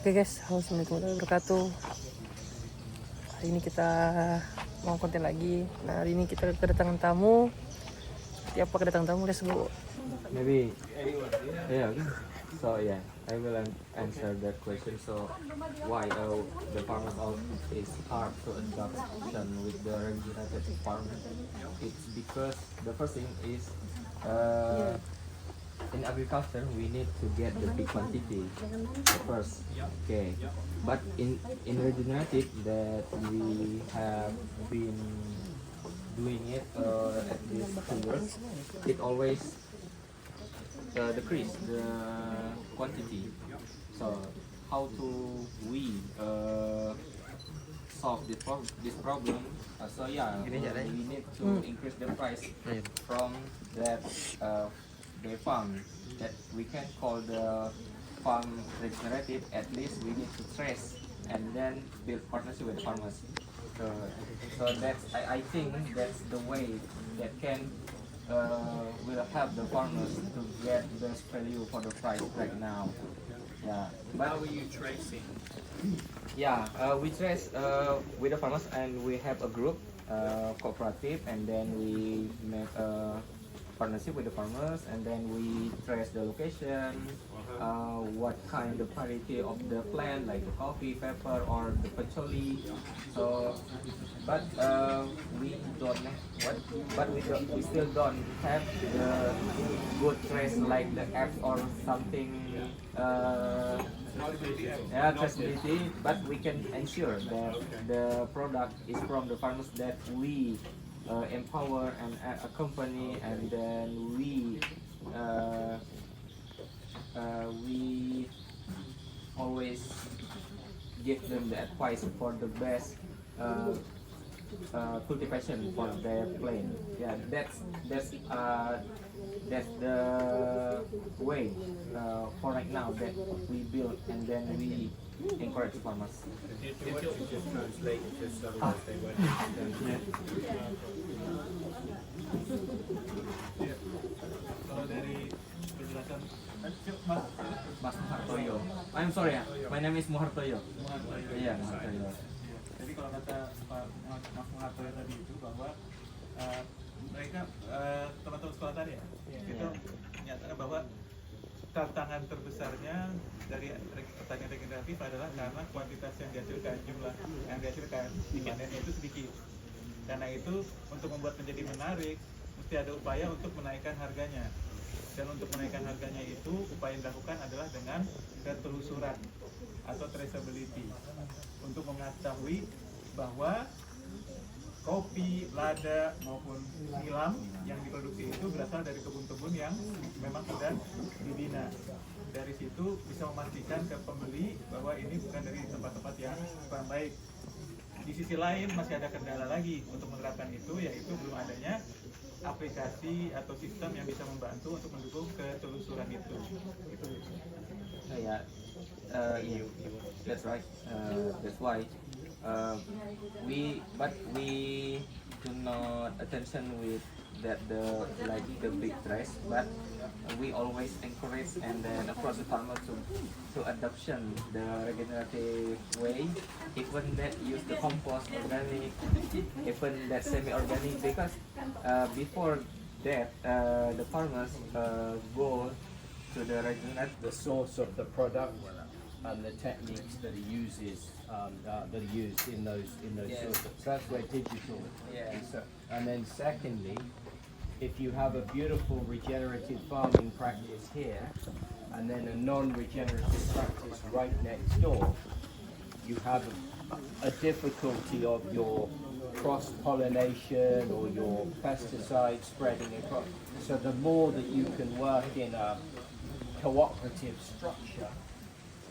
Oke guys, assalamualaikum warahmatullahi wabarakatuh. Hari ini kita mau konten lagi. Nah, hari ini kita kedatangan tamu. Seperti apa kedatangan tamu? Let's go. Maybe, yeah. So yeah, I will answer that question. So why the farmers out is hard to adoption with the regenerative farming? It's because the first thing is in agriculture we need to get the big quantity first. Okay, but in regenerative that we have been doing it at these 2 years, it always decrease the quantity. So how to we solve this problem? So yeah, we need to increase the price from that the farm that we can call the farm regenerative. At least we need to trace and then build partnership with the farmers. So that's I think that's the way that can will help the farmers to get best value for the price right now. Yeah. But How are you tracing? yeah, we trace with the farmers, and we have a group, cooperative, and then we make a partnership with the farmers, and then we trace the location, what kind of variety of the plant, like the coffee, pepper, or the patchouli. So, but we don't we still don't have the good trace like the apps or something. Yeah, traceability, but we can ensure that the product is from the farmers that we empower and accompany, and then we always give them the advice for the best cultivation for their plant. Yeah, that's the way for right now that we build, and then we encourage farmers. If you just translate it, just otherwise they won't understand. Kalau dari penjelasan Mas Muhartoyo. I'm sorry ya, my name is Muhartoyo. Muhartoyo. Iya, Muhartoyo. Jadi kalau kata Pak Mas Muhartoyo tadi itu bahwa mereka teman-teman sekolah tadi ya, itu menyatakan bahwa tantangan terbesarnya dari pertanian regeneratif adalah karena kuantitas yang dihasilkan, jumlah yang dihasilkan di panennya itu sedikit. Karena itu untuk membuat menjadi menarik, mesti ada upaya untuk menaikkan harganya. Dan untuk menaikkan harganya itu, upaya yang dilakukan adalah dengan ketelusuran atau traceability, untuk mengetahui bahwa kopi, lada maupun silam yang diproduksi itu berasal dari kebun-kebun yang memang sudah dibina. Dari situ bisa memastikan ke pembeli bahwa ini bukan dari tempat-tempat yang kurang baik. Di sisi lain masih ada kendala lagi untuk menerapkan itu, yaitu belum adanya aplikasi atau sistem yang bisa membantu untuk mendukung ketelusuran itu. Gitu. Yeah, that's right. That's why we do not attention with that the big trace, but we always encourage and then approach the farmer to adoption the regenerative way, even that use the compost, organic, even that semi-organic, because before that the farmers go to the regenerative. The source of the product and the techniques that he uses that are used in those Yes. sources. So that's where digital Yeah. is. And then secondly, if you have a beautiful regenerative farming practice here and then a non-regenerative practice right next door, you have a difficulty of your cross-pollination or your pesticide spreading across. So the more that you can work in a cooperative structure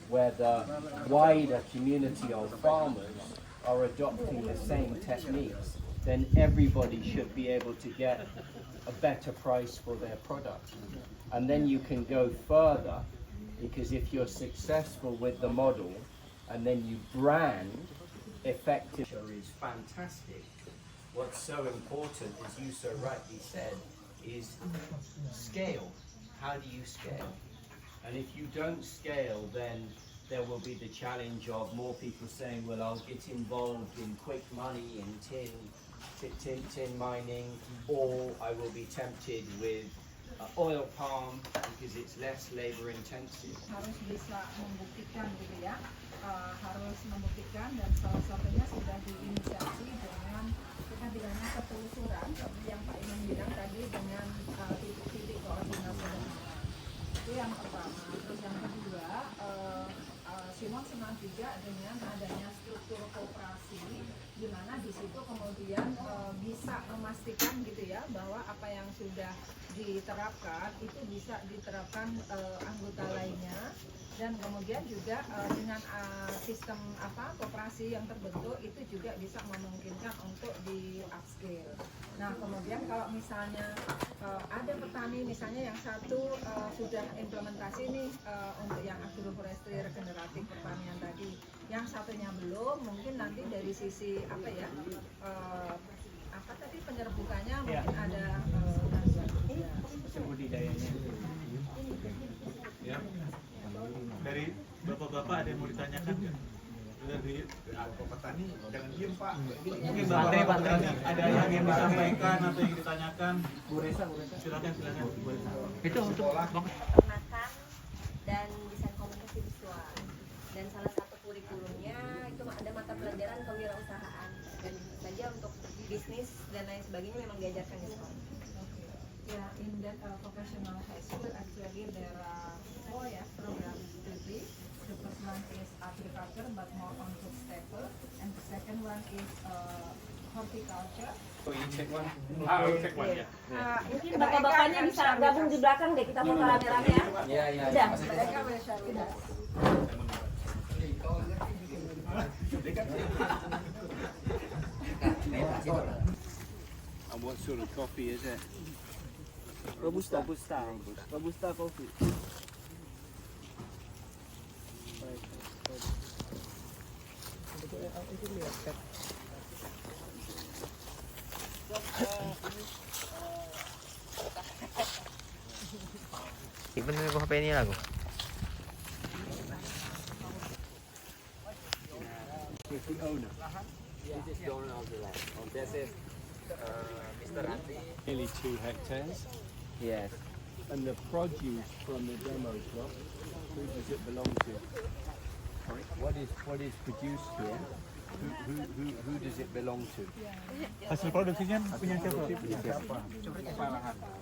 where the wider community of farmers are adopting the same techniques, then everybody should be able to get a better price for their product. And then you can go further, because if you're successful with the model and then you brand effective is fantastic. What's so important, as you so rightly said, is scale. How do you scale? And if you don't scale, then there will be the challenge of more people saying, well, I'll get involved in quick money in tin mining, or I will be tempted with oil palm because it's less labor intensive. Harus bisa membuktikan gitu ya, harus membuktikan, dan salah satunya sudah diinisiasi dengan kita bilangnya ketelusuran yang Pak Iman bilang tadi dengan titik-titik koordinasi bersama. Itu yang pertama. Terus yang kedua, Simon senang juga dengan adanya struktur koperasi, di mana di situ kemudian bisa memastikan gitu ya bahwa apa yang sudah diterapkan itu bisa diterapkan anggota lainnya, dan kemudian juga dengan sistem koperasi yang terbentuk itu juga bisa memungkinkan untuk di upscale. Nah kemudian kalau misalnya ada petani misalnya yang satu sudah implementasi nih untuk yang agroforestry regeneratif pertanian tadi, yang satunya belum, mungkin nanti dari sisi penyerbukannya mungkin ada budidayanya. Ya. Dari bapak-bapak ada yang mau ditanyakan nggak? Dari petani jangan diem Pak. Mungkin bapak ada yang ingin disampaikan atau yang ditanyakan. Bu Resa. Silakan. Itu untuk peternakan dan desain komunikasi visual. Dan salah satu kurikulumnya itu ada mata pelajaran kewirausahaan, dan saja untuk bisnis dan lain sebagainya memang diajarkan di sekolah. Yeah, in that professional high school actually there are 4 programs to be. The first one is agriculture but more on food staple, and the second one is horticulture. Mungkin bapak-bapaknya bisa gabung di belakang deh, kita foto rame-rame ya. Iya. Udah. Mereka udah. And what sort of coffee is it? Robusta coffee. bener ko HP ini lagu. With the owner. This is the owner of the land. This is Mr. Andi. Nearly 2 hectares. Yes. And the produce from the demo crop, who does it belong to? What is produced here? Who does it belong to? Hasil produksinya punya siapa?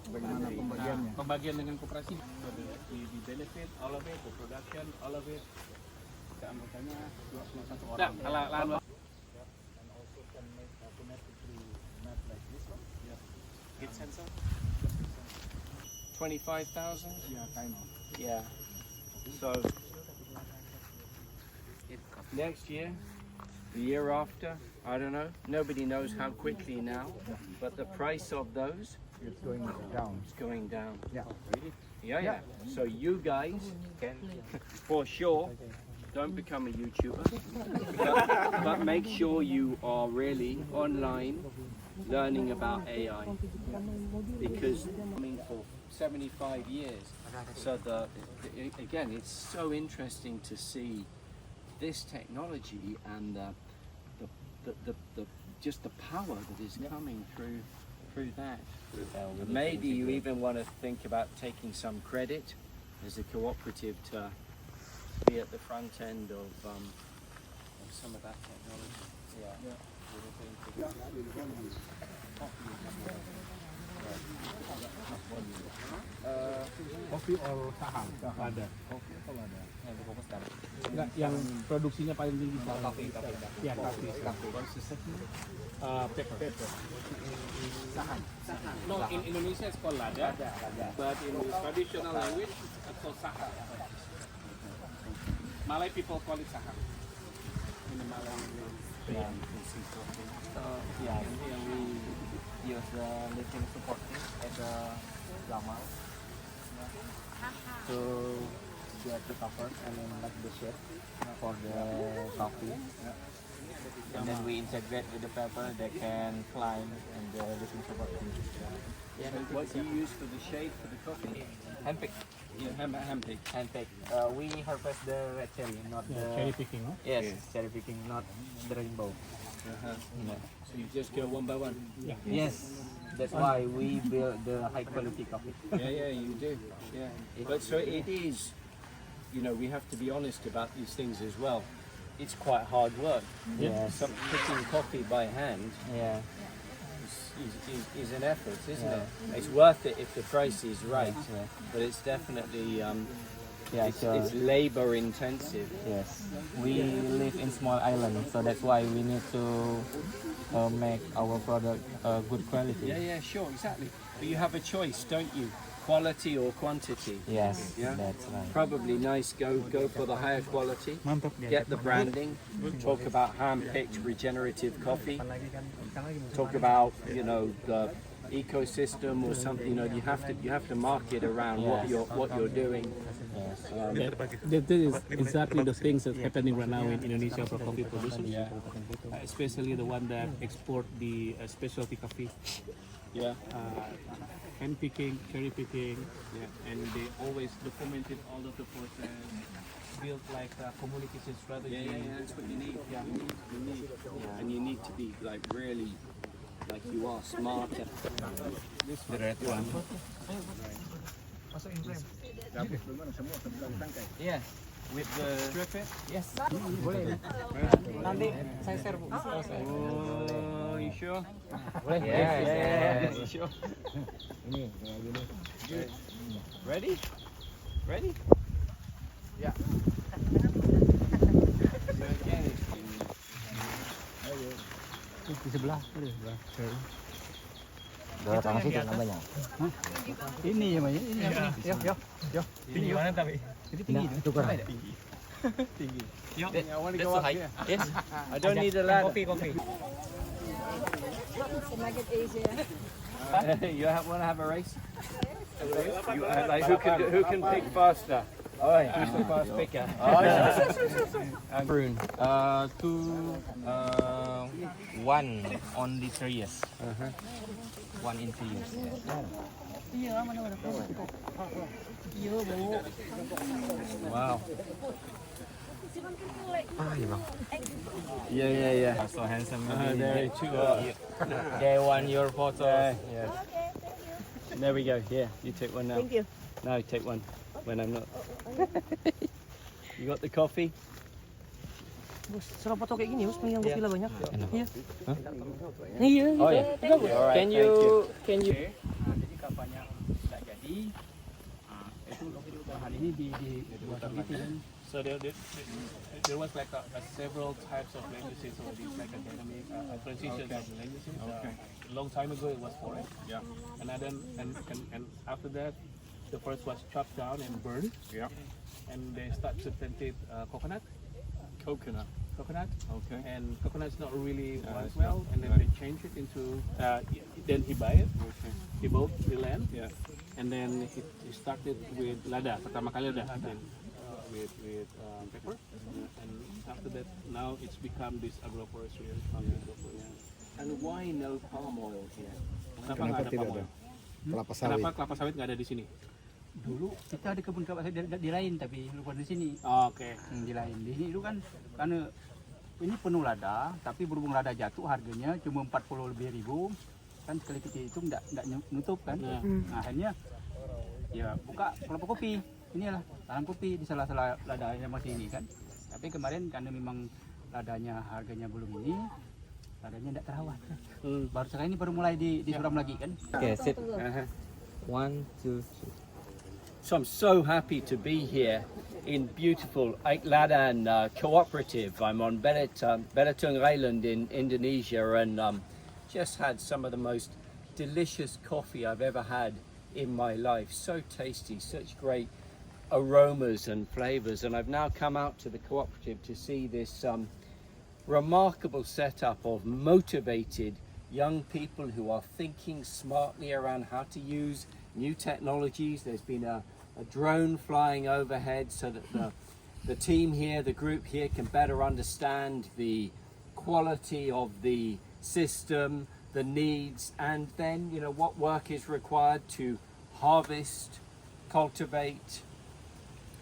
Bagaimana pembagiannya? Pembagian dengan koperasi. Di benefit, all of it, the production, all of it. Keanggotannya 21 orang. And also can make automatically map like this one. Git sensor? 25,000? Yeah, kind of. Yeah. So next year, the year after, I don't know. Nobody knows how quickly now, but the price of those It's going down. is going down. Yeah. Yeah. So you guys can, for sure, don't become a YouTuber, but make sure you are really online learning about AI, because I mean for 75 years. So again, it's so interesting to see this technology and the just the power that is coming through that. Maybe you even want to think about taking some credit as a cooperative to be at the front end of some of that technology. Yeah. Kopi or saham? Ada. Kopi atau ada? Enggak, yang produksinya paling tinggi kafe. Ya, kafe. Paper. Saham. No, in Indonesia it's called lada, but in the traditional language it's called saham. Malay people call it saham. In the Malay language. Yeah, we use the lithium supporting as a llama to get the cover and then like the shape for the coffee. And then we integrate with the pepper that can climb and the lithium supporting. What do you use for the shade for the coffee? Handpick. Yeah, hand pick. Handpick. We harvest the red cherry, not the Cherry picking, huh? yes, cherry picking, not the rainbow. No. So you just go one by one. Yes, that's why we build the high quality coffee. Yeah, you do. Yeah. But so it is, you know, we have to be honest about these things as well. It's quite hard work. Yes. Some picking coffee by hand Yeah. is an effort, isn't it? It's worth it if the price is right, Yeah. but it's definitely Yeah. it's So labor intensive. yes, we live in small island, so that's why we need to make our product good quality. Yeah, sure, exactly. But you have a choice, don't you? Quality or quantity. Yes, Yeah. that's right. Probably nice. Go for the higher quality. Get the branding. Talk about hand-picked regenerative coffee. Talk about the ecosystem or something. You have to market around what you're doing. That is exactly the things that's happening right now in Indonesia for coffee producers, especially the one that export the specialty coffee. Yeah. Hand picking, cherry picking, and they always documented all of the process, built like a communication strategy. Yeah. That's what you need. Yeah, you need. And you need to be like really, like you are smarter. The red one. Yes. With the yes. Boleh. Nanti saya share Bu. Oh, you sure? Yes. You sure? Ready? Ready? Yeah. Di sebelah, Ini ya, Mbak. Ini yo. Tinggi mana tapi? Itu tinggi. Itu kurang. Tinggi. I want to That's go the up height. here. Yes. I don't need a ladder. Kopi. Semakin easier. You want to have a race? Like who can pick faster? Oh, who's the fast picker? Prune. 1 only 3 years. 1 in 3 years. Wow. Yeah. So handsome. There too. They want your photo. Yes. There we go. Yeah, you take one now. Thank you. No, take one when I'm not. You got the coffee? Serap foto kayak gini, Bos, yang gila banyak. Iya. Oh yeah. Alright, Can you Jadi kampanye tidak jadi. Itu hari ini di So there was like several types of languages, or these like academic transitions of the languages. A long time ago it was forest. Yeah. And then and after that, the forest was chopped down and burned. Yeah. And they start to plant coconut. Coconut. Okay. And coconut's not really one well, and then they change it into. Then he buy it. Okay. He bought the land. Yeah. And then he started with lada. Pertama kali lada. Then, with pepper. And after that, now it's become this agroforestry. And why no palm oil here? Kenapa nggak ada palm oil? Kenapa kelapa sawit nggak ada di sini? Dulu kita ada kebun kelapa sawit di lain, tapi bukan di sini. Oke. Di lain. Di sini itu kan karena ini penuh lada, tapi berhubung lada jatuh harganya cuma 40 lebih ribu. Kan sekali kita itu nggak nutup kan. Nah. Nah, akhirnya ya buka kelapa kopi. Inilah tanam kopi di sela-sela ladanya masih ini kan. Tapi kemarin karena memang ladanya harganya belum ini, ladanya tidak terawat. Baru sekarang ini baru mulai disuram lagi kan. Okay, sit. 1, 2, 3. So I'm so happy to be here in beautiful Aikladan Cooperative. I'm on Belitung Island in Indonesia, and just had some of the most delicious coffee I've ever had in my life. So tasty, such great aromas and flavors. And I've now come out to the cooperative to see this remarkable setup of motivated young people who are thinking smartly around how to use new technologies. There's been a drone flying overhead so that the team here, the group here, can better understand the quality of the system, the needs, and then what work is required to harvest cultivate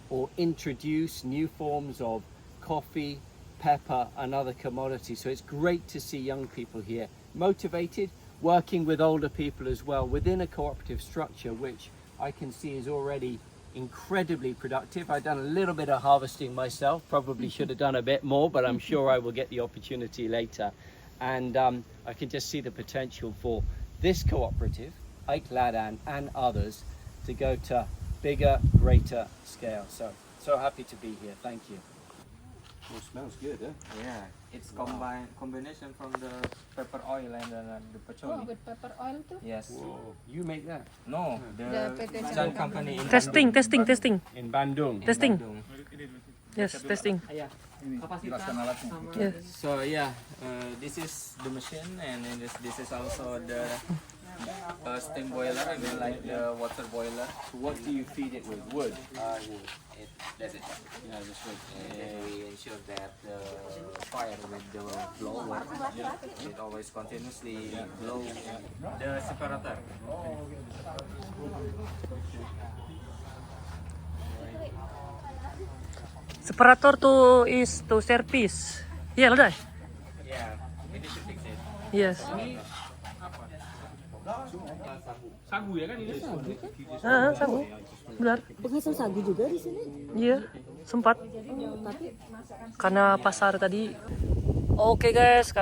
or introduce new forms of coffee, pepper, and other commodities. So it's great to see young people here motivated, working with older people as well within a cooperative structure, which I can see is already incredibly productive. I've done a little bit of harvesting myself, probably should have done a bit more, but I'm sure I will get the opportunity later. And I can just see the potential for this cooperative, Ike Ladan, and others to go to bigger, greater scale. So happy to be here. Thank you. Oh, smells good, eh? Yeah, it's combination from the pepper oil and the Oh, patchouli. with pepper oil too. Yes. Whoa, you make that No, The the PT Chan company in Testing, Bandung. testing. in Bandung. In Testing. Bandung. Yes, testing. Jelaskan alatnya. Yeah. So yeah, this is the machine, and then this is also the steam boiler. I mean, like the water boiler. What do you feed it with? Wood. That's it. Yeah, just wood. We ensure that the fire with the blower, it always continuously blow the separator. Separator is to service. Yeah, Ladai. Yeah, we need to fix it. Yes. Sagu ya kan ini? Sagu. Benar. Penghasil sagu juga di sini. Iya, sempat. Karena pasar tadi. Oke guys,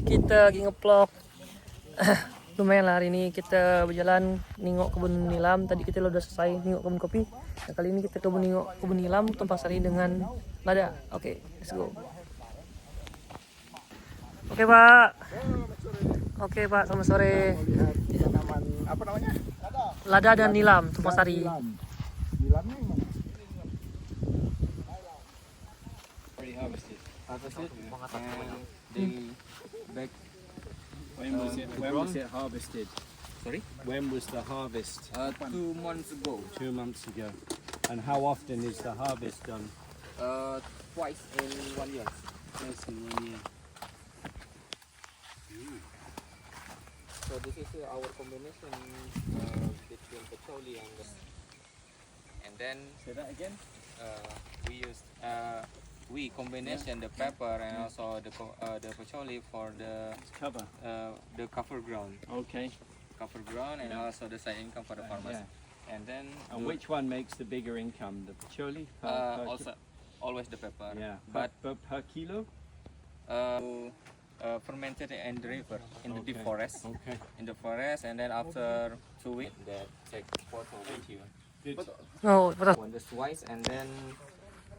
kita lagi ngeplok. Lumayan lah hari ini kita berjalan nengok kebun nilam. Tadi kita udah selesai nengok kebun kopi. Nah, kali ini kita nengok kebun nilam Tumpang Sari dengan Lada. Oke, let's go. Oke Pak. Oke Pak, selamat sore. Tanaman apa namanya? Lada dan nilam Tumpang Sari. Nilamnya yang mana? Already harvested. Harvested and they back. When was it harvested? Sorry? When was the harvest? 2 months ago. 2 months ago. And how often is the harvest done? Twice in 1 year. Twice in 1 year. So this is our combination between patchouli and then Say that again. we use we combination the pepper and also the patchouli for the Cover. cover ground Okay. and also the side income for the farmers. Yeah. And then And which one makes the bigger income? The patchouli? Per also always the pepper. Yeah. But per kilo? fermented in the river in the deep Okay. forest. Okay. In the forest, and then after 2 weeks, that take photo with you. Good. Oh, betul. When the twice, and then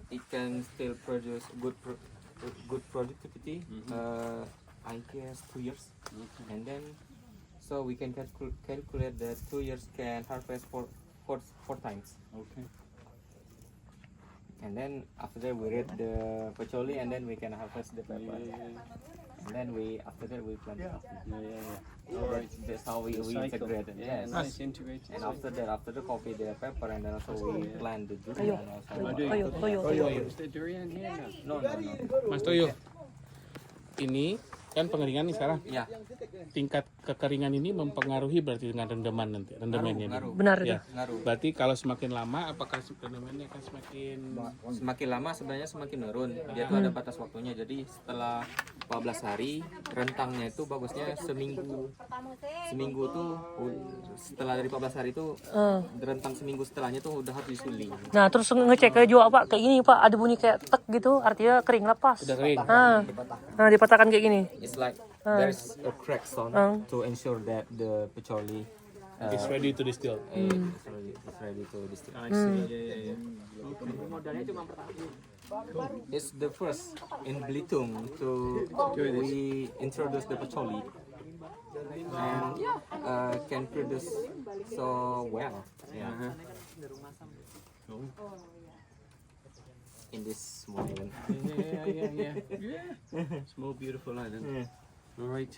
it can still produce good productivity. I guess 2 years, and then so we can calculate that 2 years can harvest four times. Okay. And then after that we read the patchouli, and then we can harvest the pepper. And then after that we plant the coffee. Yeah. So that's how we integrate it. Yeah, Yes. nice integrated. And after the coffee, the pepper, and then also we plant the durian also. Toyo. Is there durian here? No. No. Mas Toyo, ini kan pengeringan nih sekarang. Ya, Tingkat kekeringan ini mempengaruhi berarti dengan rendaman nanti, rendamannya. ngaruh. Benar itu. Ya. Ngaruh. Berarti kalau semakin lama, apakah rendamannya akan semakin Semakin lama sebenarnya semakin menurun. Dia tuh ada batas waktunya. Jadi setelah 14 hari rentangnya itu bagusnya seminggu tuh setelah dari 14 hari itu rentang seminggu setelahnya tuh udah harus disuling. Nah, terus ngecek ke jual Pak kayak gini Pak, ada bunyi kayak tek gitu, artinya kering lepas. udah kering? Nah, dipatahkan kayak gini. It's like there's a crack zone to ensure that the patchouli It's ready to distill. is ready to distill. I see. Yeah. It's the first in Belitung to we introduce the patchouli and can produce so well. Yeah. In this small island. Yeah. Small, beautiful island. All right.